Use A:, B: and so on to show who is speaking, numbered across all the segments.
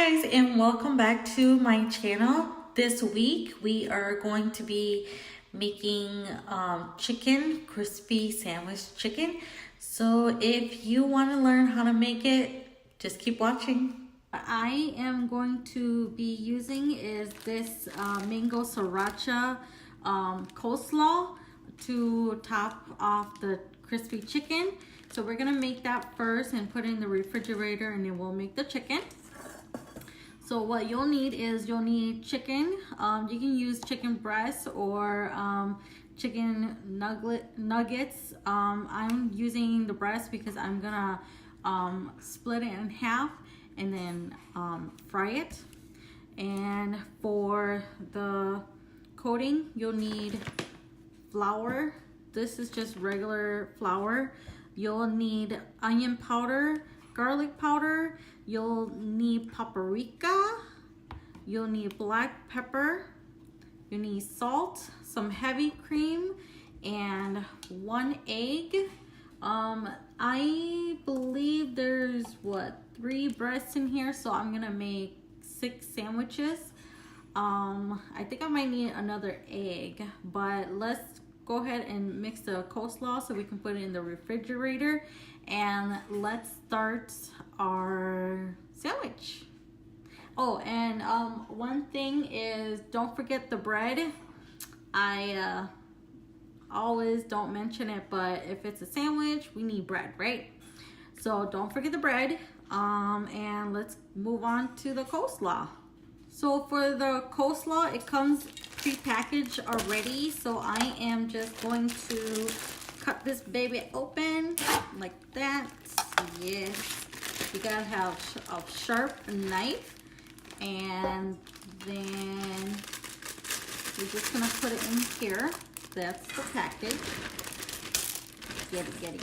A: Hi guys, and welcome back to my channel. This week we are going to be making chicken, crispy sandwich chicken. So if you want to learn how to make it, just keep watching. What I am going to be using is this mango sriracha coleslaw to top off the crispy chicken. So we're gonna make that first and put it in the refrigerator, and then we'll make the chicken. So what you'll need is chicken. You can use chicken breast or chicken nuggets. I'm using the breast because I'm gonna split it in half and then fry it. And for the coating, you'll need flour. This is just regular flour. You'll need onion powder, garlic powder. You'll need paprika. You'll need black pepper. You need salt, some heavy cream, and 1 egg. I believe there's 3 breasts in here, so I'm gonna make 6 sandwiches. I think I might need another egg, but let's go ahead and mix the coleslaw so we can put it in the refrigerator, and let's start our sandwich. Oh, and one thing is, don't forget the bread. I always don't mention it, but if it's a sandwich, we need bread, right? So don't forget the bread. And let's move on to the coleslaw. So for the coleslaw, it comes pre-packaged already. So I am just going to cut this baby open like that. Yes, you gotta have a sharp knife, and then we're just gonna put it in here. That's the package.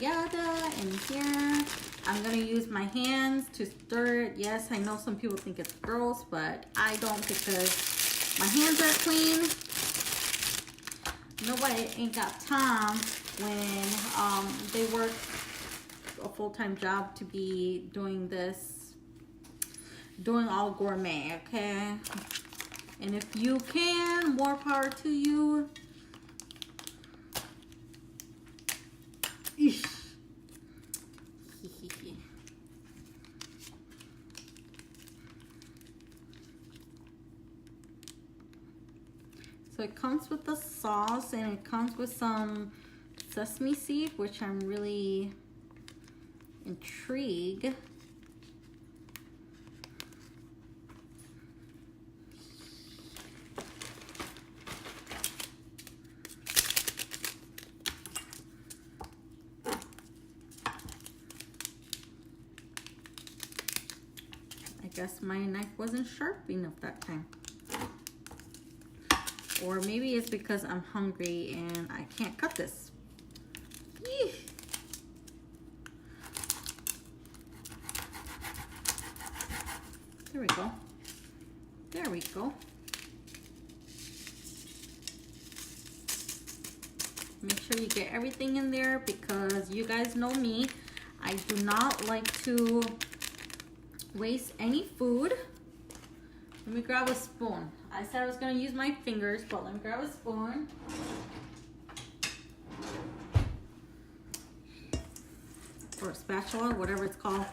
A: Yada in here. I'm gonna use my hands to stir it. Yes, I know some people think it's gross, but I don't, because my hands are clean. Nobody ain't got time when they work a full-time job to be doing this, doing all gourmet, okay? And if you can, more power to you. Eesh. So it comes with the sauce, and it comes with some sesame seed, which I'm really intrigued. I guess my knife wasn't sharp enough that time. Or maybe it's because I'm hungry and I can't cut this. Eesh. There we go. There we go. Make sure you get everything in there, because you guys know me. I do not like to waste any food. Let me grab a spoon. I said I was gonna use my fingers, but let me grab a spoon. Or a spatula, whatever it's called.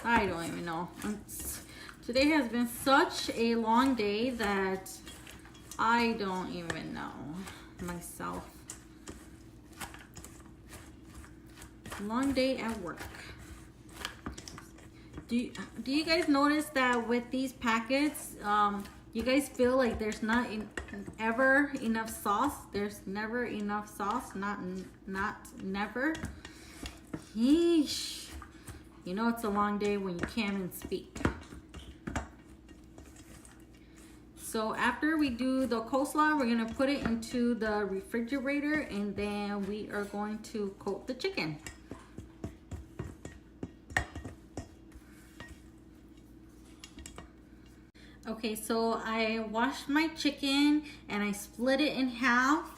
A: I don't even know. Today has been such a long day that I don't even know myself. Long day at work. Do you guys notice that with these packets, you guys feel like there's not ever enough sauce? There's never enough sauce, not never. Yeesh. You know it's a long day when you can't even speak. So after we do the coleslaw, we're gonna put it into the refrigerator, and then we are going to coat the chicken. Okay, so I washed my chicken and I split it in half.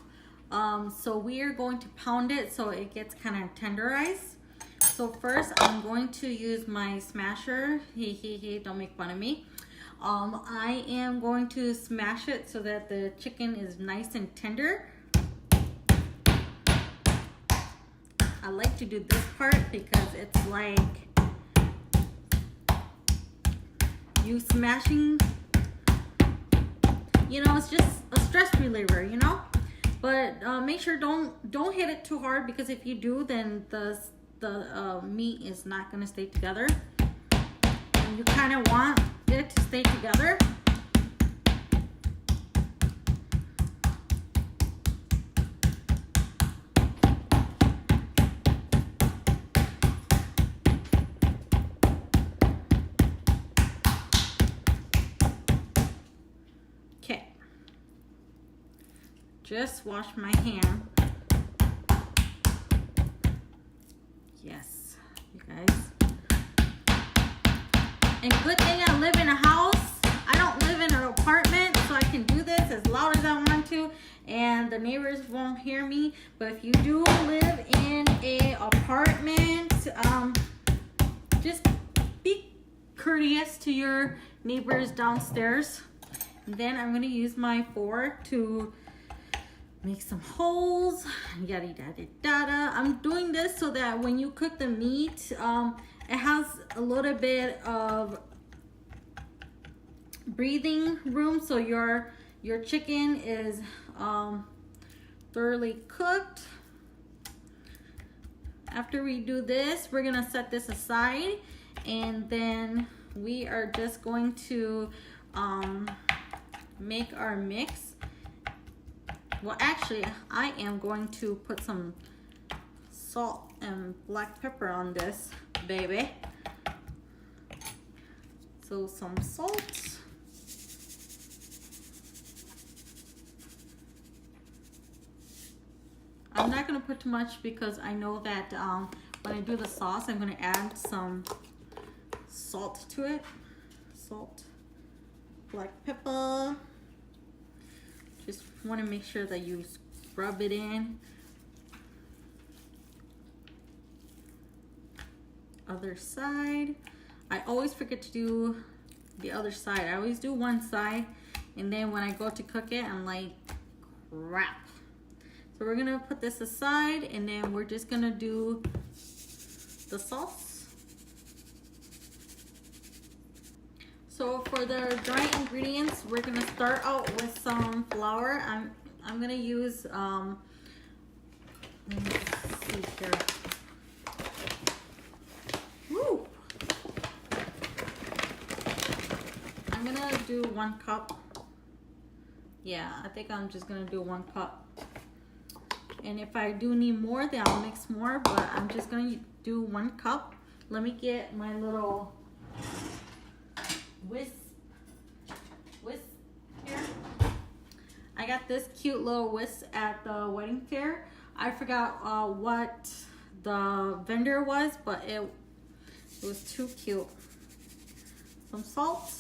A: So we are going to pound it so it gets kind of tenderized. So first I'm going to use my smasher. Don't make fun of me. I am going to smash it so that the chicken is nice and tender. I like to do this part because it's like you smashing, you know, it's just a stress reliever, you know. But make sure don't hit it too hard, because if you do, then the meat is not gonna stay together. And you kind of want it to stay together. Okay. Just wash my hand. Yes, you guys. And good thing I live in a house. I don't live in an apartment, so I can do this as loud as I want to, and the neighbors won't hear me. But if you do live in a apartment, just be courteous to your neighbors downstairs. And then I'm gonna use my fork to make some holes, yada yada yada. I'm doing this so that when you cook the meat, it has a little bit of breathing room, so your chicken is thoroughly cooked. After we do this, we're gonna set this aside, and then we are just going to make our mix. Well, actually, I am going to put some salt and black pepper on this baby. So some salt. I'm not gonna put too much because I know that when I do the sauce, I'm gonna add some salt to it. Salt, black pepper. Just want to make sure that you scrub it in. Other side. I always forget to do the other side. I always do one side, and then when I go to cook it, I'm like, crap. So we're gonna put this aside, and then we're just gonna do the sauce. So for the dry ingredients, we're gonna start out with some flour. I'm gonna use let me see here. Woo! I'm gonna do 1 cup. Yeah, I think I'm just gonna do 1 cup. And if I do need more, then I'll mix more, but I'm just gonna do 1 cup. Let me get my little whisk here. I got this cute little whisk at the wedding fair. I forgot what the vendor was, but it was too cute. Some salt,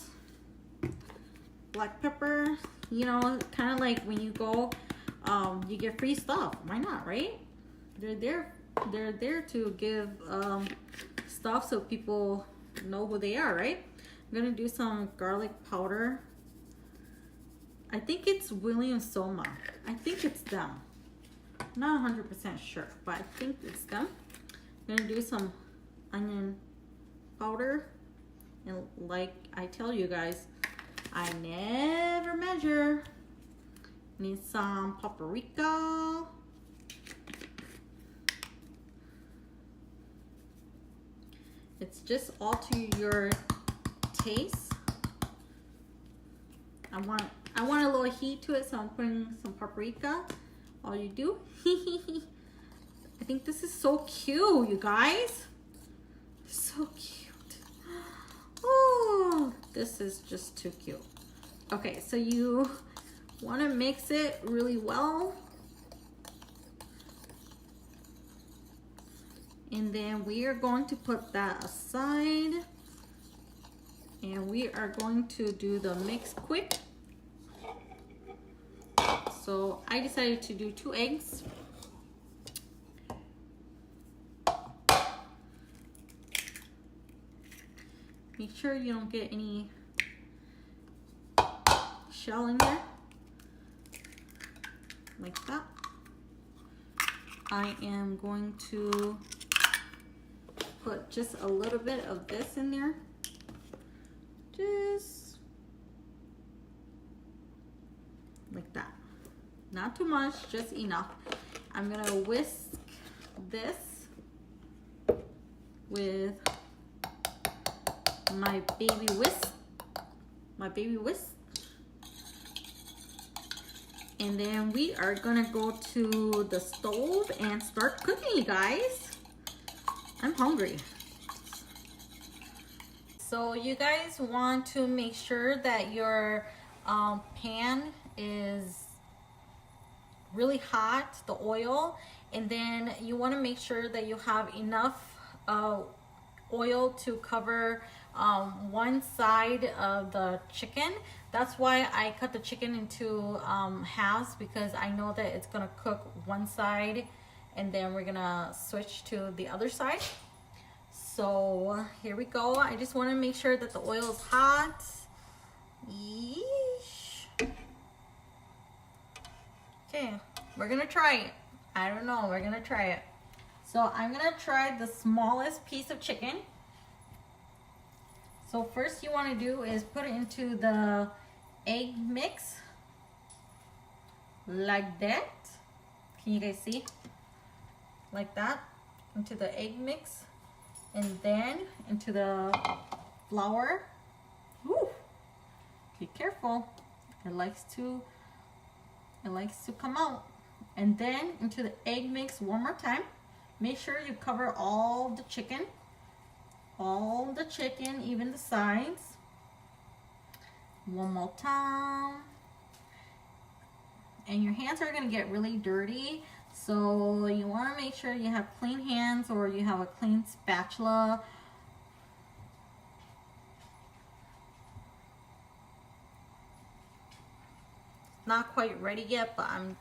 A: black pepper. You know, kind of like when you go, you get free stuff. Why not, right? They're there to give stuff so people know who they are, right? I'm gonna do some garlic powder. I think it's Williams Soma. I think it's them. I'm not 100% sure, but I think it's them. I'm gonna do some onion powder. And like I tell you guys, I never measure. Need some paprika. It's just all to your taste. I want a little heat to it, so I'm putting some paprika. All you do. I think this is so cute, you guys. So cute. Oh, this is just too cute. Okay, so you want to mix it really well. And then we are going to put that aside. And we are going to do the mix quick. So I decided to do 2 eggs. Make sure you don't get any shell in there, like that. I am going to put just a little bit of this in there. Just like that. Not too much, just enough. I'm gonna whisk this with my baby whisk. And then we are gonna go to the stove and start cooking, you guys. I'm hungry. So you guys want to make sure that your pan is really hot, the oil, and then you want to make sure that you have enough oil to cover one side of the chicken. That's why I cut the chicken into halves, because I know that it's gonna cook one side and then we're gonna switch to the other side. So here we go. I just want to make sure that the oil is hot. Yeesh. Okay, we're gonna try it. I don't know, we're gonna try it. So I'm gonna try the smallest piece of chicken. So first you want to do is put it into the egg mix like that. Can you guys see? Like that, into the egg mix, and then into the flour. Woo. Be careful, it likes to come out. And then into the egg mix one more time. Make sure you cover all the chicken, even the sides. One more time. And your hands are gonna get really dirty, so you want to make sure you have clean hands or you have a clean spatula. Not quite ready yet, but I'm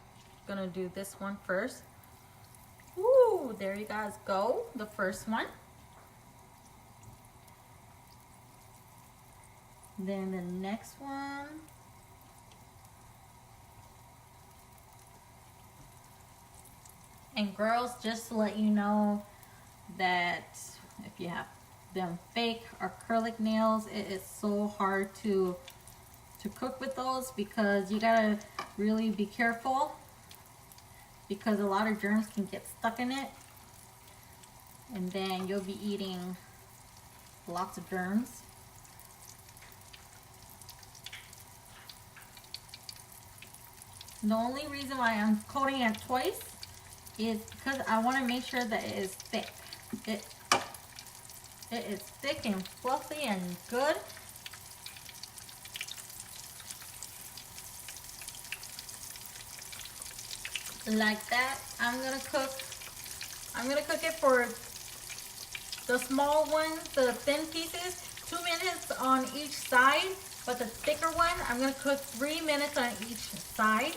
A: gonna do this one first. Ooh, there you guys go, the first one. Then the next one. And girls, just to let you know that if you have them fake or acrylic nails, it is so hard to cook with those, because you gotta really be careful, because a lot of germs can get stuck in it, and then you'll be eating lots of germs. The only reason why I'm coating it twice is because I want to make sure that it is thick. It is thick and fluffy and good. Like that. I'm gonna cook it for the small ones, the thin pieces, 2 minutes on each side, but the thicker one, I'm gonna cook 3 minutes on each side.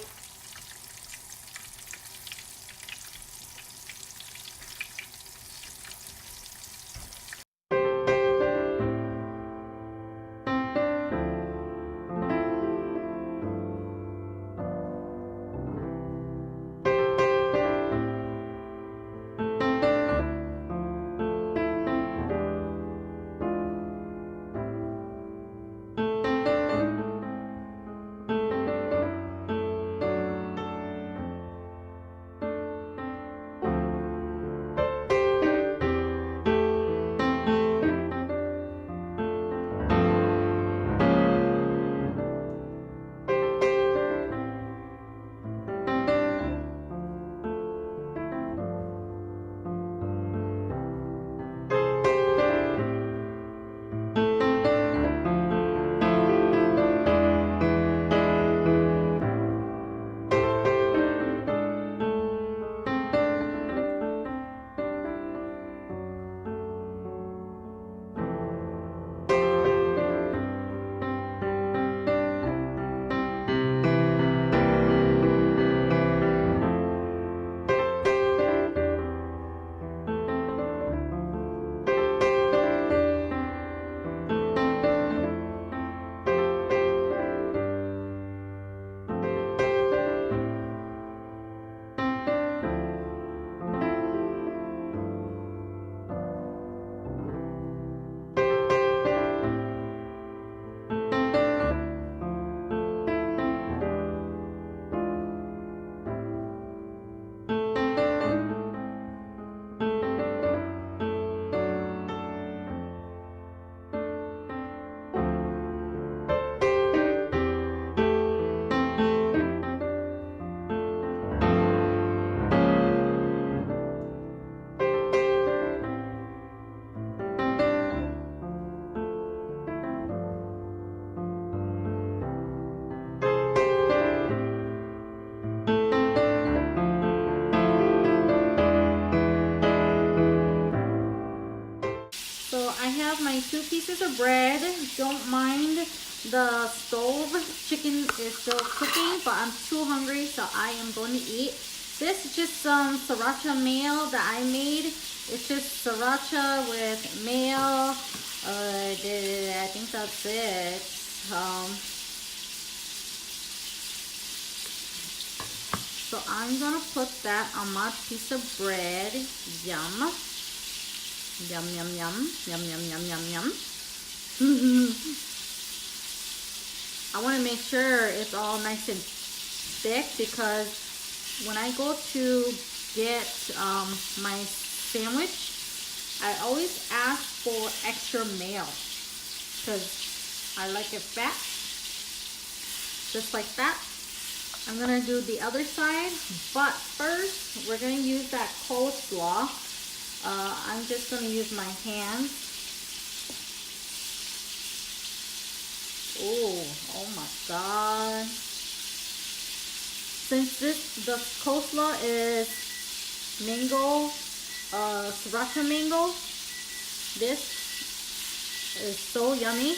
A: have my 2 pieces of bread. Don't mind the stove. Chicken is still cooking, but I'm too hungry, so I am going to eat. This is just some sriracha mayo that I made. It's just sriracha with mayo. I think that's it. So I'm gonna put that on my piece of bread. Yum. Yum, yum, yum. Yum, yum, yum, yum, yum. I want to make sure it's all nice and thick, because when I go to get my sandwich, I always ask for extra mayo because I like it fat, just like that. I'm gonna do the other side, but first we're gonna use that coleslaw. I'm just gonna use my hands. Oh my god. Since the coleslaw is mango, sriracha mango, this is so yummy.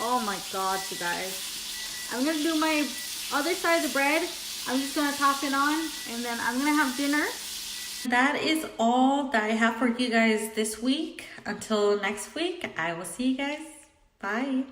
A: Oh my god, you guys. I'm gonna do my other side of the bread. I'm just gonna top it on, and then I'm gonna have dinner. That is all that I have for you guys this week. Until next week, I will see you guys. Bye.